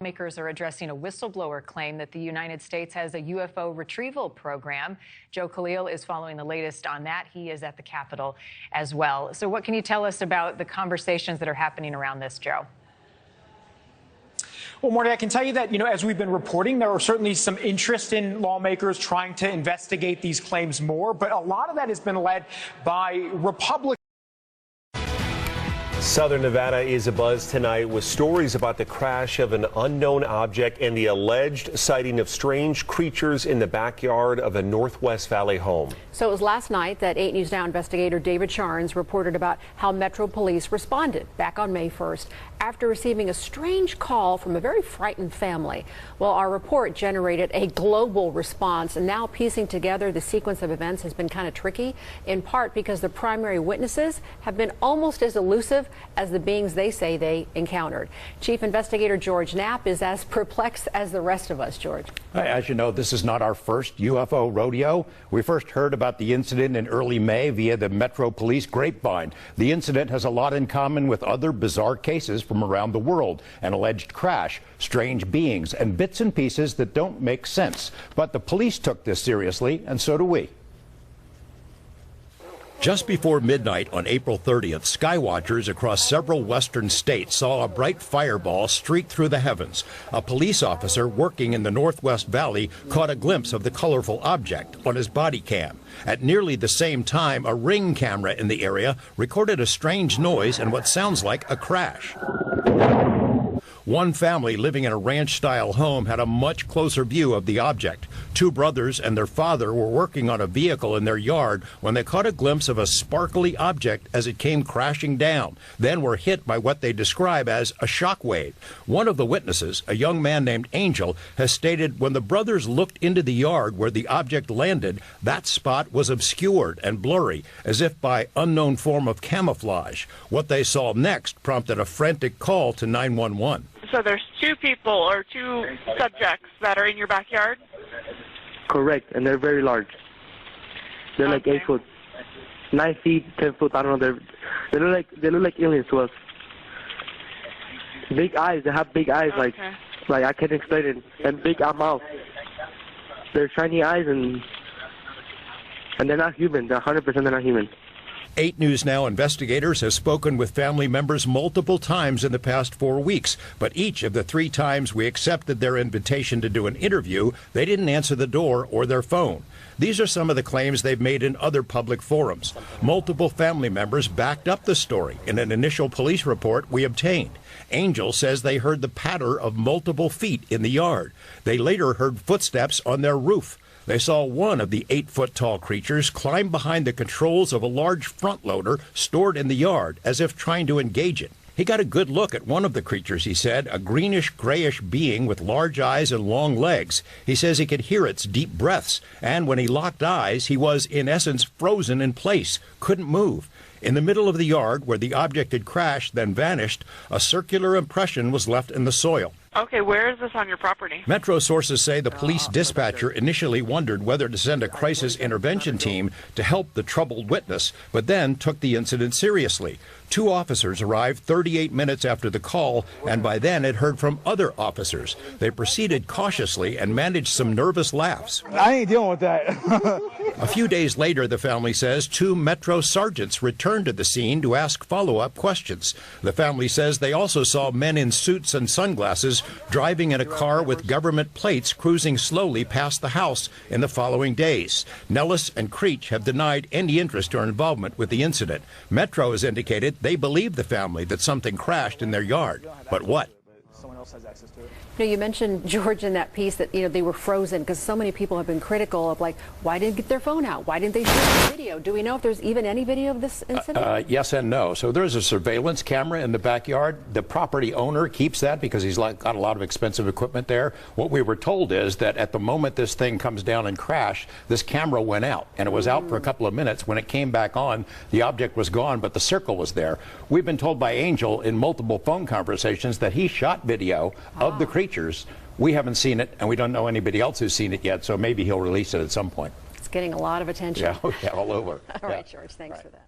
lawmakers are addressing a whistleblower claim that the United States has a UFO retrieval program. Joe Khalil is following the latest on that. He is at the Capitol as well. So what can you tell us about the conversations that are happening around this, Joe? Well, Marty, I can tell you that, as we've been reporting, there are certainly some interest in lawmakers trying to investigate these claims more, but a lot of that has been led by Republicans. Southern Nevada is abuzz tonight with stories about the crash of an unknown object and the alleged sighting of strange creatures in the backyard of a Northwest Valley home. So it was last night that 8 News Now investigator David Charnes reported about how Metro Police responded back on May 1st after receiving a strange call from a very frightened family. Well, our report generated a global response, and now piecing together the sequence of events has been kind of tricky, in part because the primary witnesses have been almost as elusive as the beings they say they encountered. Chief Investigator George Knapp is as perplexed as the rest of us. George. As you know, this is not our first UFO rodeo. We first heard about the incident in early May via the Metro Police grapevine. The incident has a lot in common with other bizarre cases from around the world: an alleged crash, strange beings, and bits and pieces that don't make sense. But the police took this seriously, and so do we. Just before midnight on April 30th, skywatchers across several western states saw a bright fireball streak through the heavens. A police officer working in the Northwest Valley caught a glimpse of the colorful object on his body cam. At nearly the same time, a Ring camera in the area recorded a strange noise and what sounds like a crash. One family living in a ranch-style home had a much closer view of the object. Two brothers and their father were working on a vehicle in their yard when they caught a glimpse of a sparkly object as it came crashing down, then were hit by what they describe as a shock wave. One of the witnesses, a young man named Angel, has stated when the brothers looked into the yard where the object landed, that spot was obscured and blurry, as if by unknown form of camouflage. What they saw next prompted a frantic call to 911. So there's two people or two subjects that are in your backyard? Correct, and they're very large. They're like 8 foot, 9 feet, 10 foot. I don't know. They look like aliens to us. Big eyes. They have big eyes, like I can't explain it. And big mouth. They're shiny eyes, and they're not human. They're 100% they're not human. 8 News Now investigators have spoken with family members multiple times in the past 4 weeks, but each of the 3 times we accepted their invitation to do an interview, they didn't answer the door or their phone. These are some of the claims they've made in other public forums. Multiple family members backed up the story in an initial police report we obtained. Angel says they heard the patter of multiple feet in the yard. They later heard footsteps on their roof. They saw one of the 8-foot-tall creatures climb behind the controls of a large front loader stored in the yard as if trying to engage it. He got a good look at one of the creatures, he said, a greenish-grayish being with large eyes and long legs. He says he could hear its deep breaths, and when he locked eyes, he was, in essence, frozen in place, couldn't move. In the middle of the yard, where the object had crashed, then vanished, a circular impression was left in the soil. Okay, where is this on your property? Metro sources say the police dispatcher initially wondered whether to send a crisis intervention team to help the troubled witness, but then took the incident seriously. 2 officers arrived 38 minutes after the call, and by then had heard from other officers. They proceeded cautiously and managed some nervous laughs. I ain't dealing with that. A few days later, the family says, 2 Metro sergeants returned to the scene to ask follow-up questions. The family says they also saw men in suits and sunglasses driving in a car with government plates cruising slowly past the house in the following days. Nellis and Creech have denied any interest or involvement with the incident. Metro has indicated they believe the family that something crashed in their yard. But what? Has access to it. You mentioned, George, in that piece that they were frozen because so many people have been critical of, like, why didn't they get their phone out? Why didn't they shoot the video? Do we know if there's even any video of this incident? Yes and no. So there's a surveillance camera in the backyard. The property owner keeps that because he's got a lot of expensive equipment there. What we were told is that at the moment this thing comes down and crashed, this camera went out, and it was out for a couple of minutes. When it came back on, the object was gone, but the circle was there. We've been told by Angel in multiple phone conversations that he shot video of the creatures. We haven't seen it, and we don't know anybody else who's seen it yet, so maybe he'll release it at some point. It's getting a lot of attention. Yeah, all over. All right, George, thanks for that.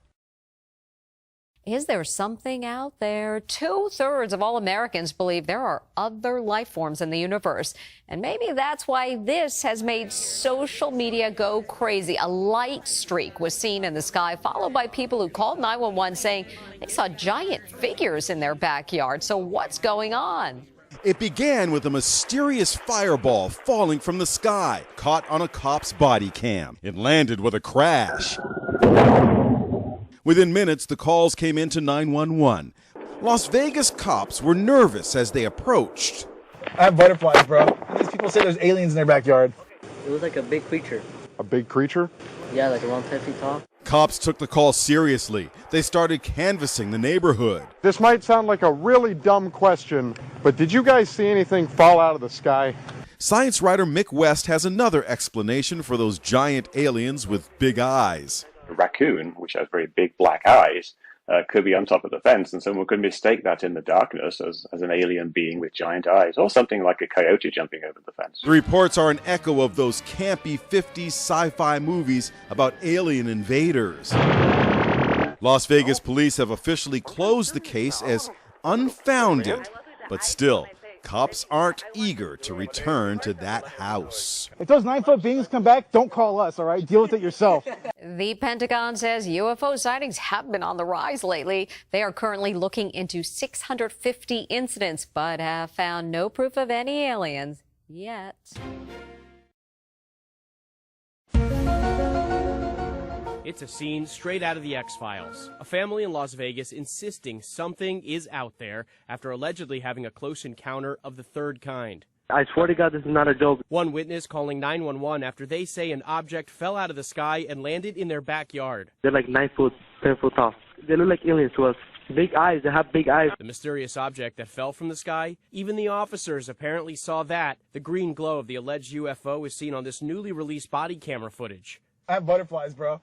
Is there something out there? 2/3 of all Americans believe there are other life forms in the universe. And maybe that's why this has made social media go crazy. A light streak was seen in the sky, followed by people who called 911 saying they saw giant figures in their backyard. So what's going on? It began with a mysterious fireball falling from the sky, caught on a cop's body cam. It landed with a crash. Within minutes, the calls came into 911. Las Vegas cops were nervous as they approached. I have butterflies, bro. And these people say there's aliens in their backyard. It was like a big creature. A big creature? Yeah, like around 10 feet tall. Cops took the call seriously. They started canvassing the neighborhood. This might sound like a really dumb question, but did you guys see anything fall out of the sky? Science writer Mick West has another explanation for those giant aliens with big eyes. A raccoon, which has very big black eyes, could be on top of the fence, and someone could mistake that in the darkness as an alien being with giant eyes, or something like a coyote jumping over the fence. The reports are an echo of those campy 50s sci-fi movies about alien invaders. Las Vegas police have officially closed the case as unfounded, but still, cops aren't eager to return to that house. If those 9-foot beings come back, don't call us, all right? Deal with it yourself. The Pentagon says UFO sightings have been on the rise lately. They are currently looking into 650 incidents, but have found no proof of any aliens yet. It's a scene straight out of the X-Files. A family in Las Vegas insisting something is out there after allegedly having a close encounter of the third kind. I swear to God, this is not a joke. One witness calling 911 after they say an object fell out of the sky and landed in their backyard. They're like 9 foot, 10 foot tall. They look like aliens to us. Big eyes, they have big eyes. The mysterious object that fell from the sky, even the officers apparently saw that. The green glow of the alleged UFO is seen on this newly released body camera footage. I have butterflies, bro.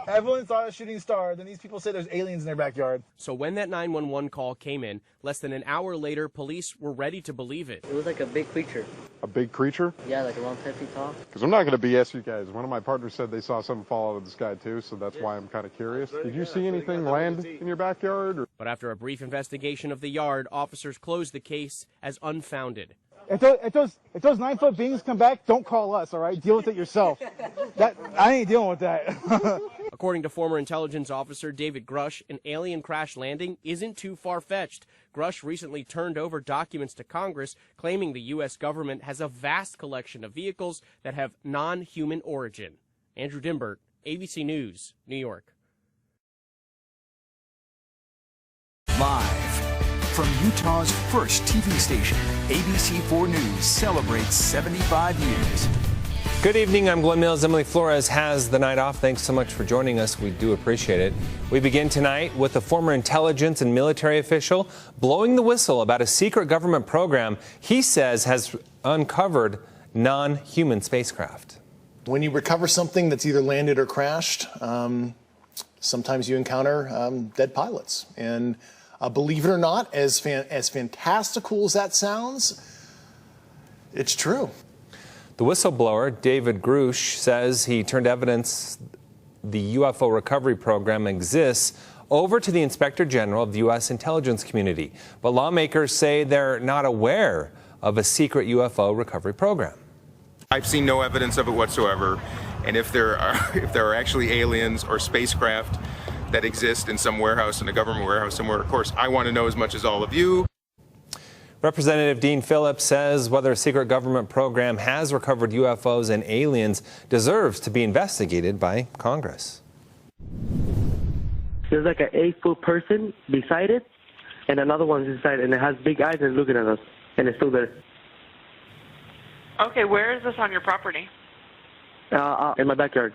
Everyone saw a shooting star, then these people say there's aliens in their backyard. So when that 911 call came in, less than an hour later, police were ready to believe it. It was like a big creature. A big creature? Yeah, like around 10 feet tall. Because I'm not going to BS you guys. One of my partners said they saw something fall out of the sky too, so that's why I'm kind of curious. Did you see anything land in your backyard? Or? But after a brief investigation of the yard, officers closed the case as unfounded. If those 9-foot beings come back, don't call us, all right? Deal with it yourself. I ain't dealing with that. According to former intelligence officer David Grush, an alien crash landing isn't too far-fetched. Grush recently turned over documents to Congress claiming the U.S. government has a vast collection of vehicles that have non-human origin. Andrew Dimbert, ABC News, New York. Live from Utah's first TV station, ABC4 News celebrates 75 years. Good evening. I'm Glenn Mills. Emily Flores has the night off. Thanks so much for joining us. We do appreciate it. We begin tonight with a former intelligence and military official blowing the whistle about a secret government program he says has uncovered non-human spacecraft. When you recover something that's either landed or crashed, sometimes you encounter dead pilots. And believe it or not, as fantastical as that sounds, it's true. The whistleblower, David Grush, says he turned evidence the UFO recovery program exists over to the Inspector General of the U.S. intelligence community. But lawmakers say they're not aware of a secret UFO recovery program. I've seen no evidence of it whatsoever. And if there are actually aliens or spacecraft that exist in some warehouse, in a government warehouse somewhere, of course, I want to know as much as all of you. Representative Dean Phillips says whether a secret government program has recovered UFOs and aliens deserves to be investigated by Congress. There's like an 8-foot person beside it, and another one's inside, and it has big eyes and looking at us, and it's still there. Okay, where is this on your property? In my backyard.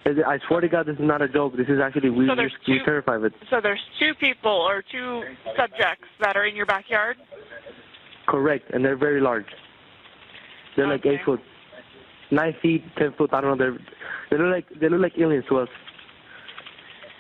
I swear to God, this is not a joke. This is actually, we're terrified of it. So there's 2 people or 2 subjects that are in your backyard? Correct, and they're very large. They're like 8 foot, 9 feet, 10 foot. I don't know. They look like aliens to us.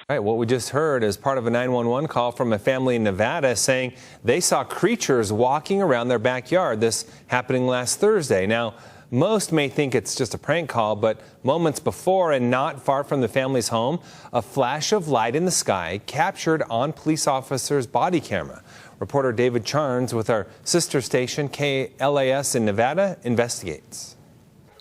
All right, what we just heard is part of a 911 call from a family in Nevada saying they saw creatures walking around their backyard. This happening last Thursday. Now, Most may think it's just a prank call, but moments before and not far from the family's home, a flash of light in the sky captured on police officers' body camera. Reporter David Charnes with our sister station KLAS in Nevada investigates.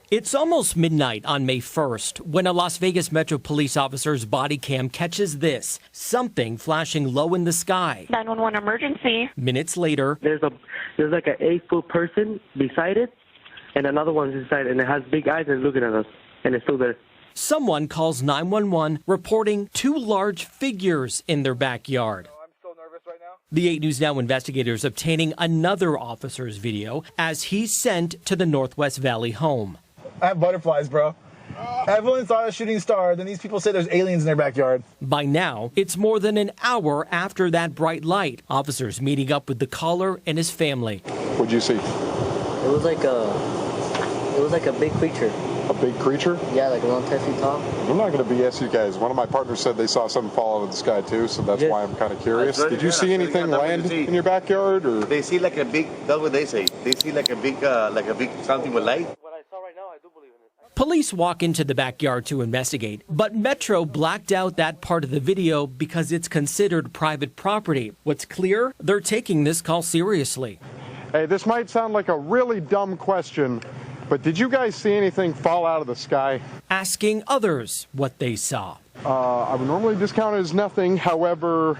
It's almost midnight on May 1st when a Las Vegas Metro police officer's body cam catches this, something flashing low in the sky. 911 emergency. Minutes later, there's like an 8-foot person beside it, and another one's inside, and it has big eyes and looking at us, and it's still there. Someone calls 911 reporting 2 large figures in their backyard. The 8 News Now investigators obtaining another officer's video as he's sent to the Northwest Valley home. I have butterflies, bro. Everyone saw a shooting star, then these people say there's aliens in their backyard. By now, it's more than an hour after that bright light. Officers meeting up with the caller and his family. What'd you see? It was like a big creature. A big creature? Yeah, like around 10 feet tall. I'm not going to BS you guys. One of my partners said they saw something fall out of the sky too, so that's why I'm kind of curious. Did you see anything land in your backyard, or? They see like a big. That's what they say. They see like a big something with light. Police walk into the backyard to investigate, but Metro blacked out that part of the video because it's considered private property. What's clear? They're taking this call seriously. Hey, this might sound like a really dumb question, but did you guys see anything fall out of the sky? Asking others what they saw. I would normally discount it as nothing. However,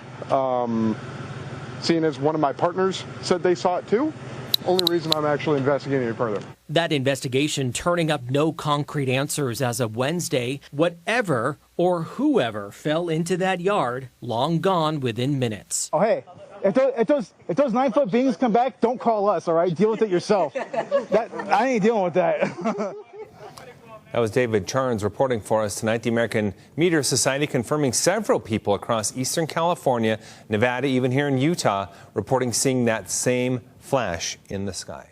seeing as one of my partners said they saw it too, only reason I'm actually investigating it further. That investigation turning up no concrete answers as of Wednesday. Whatever or whoever fell into that yard, long gone within minutes. Oh, hey, if those 9-foot beings come back, don't call us, all right? Deal with it yourself. I ain't dealing with that. That was David Charnes reporting for us tonight. The American Meteor Society confirming several people across eastern California, Nevada, even here in Utah, reporting seeing that same flash in the sky.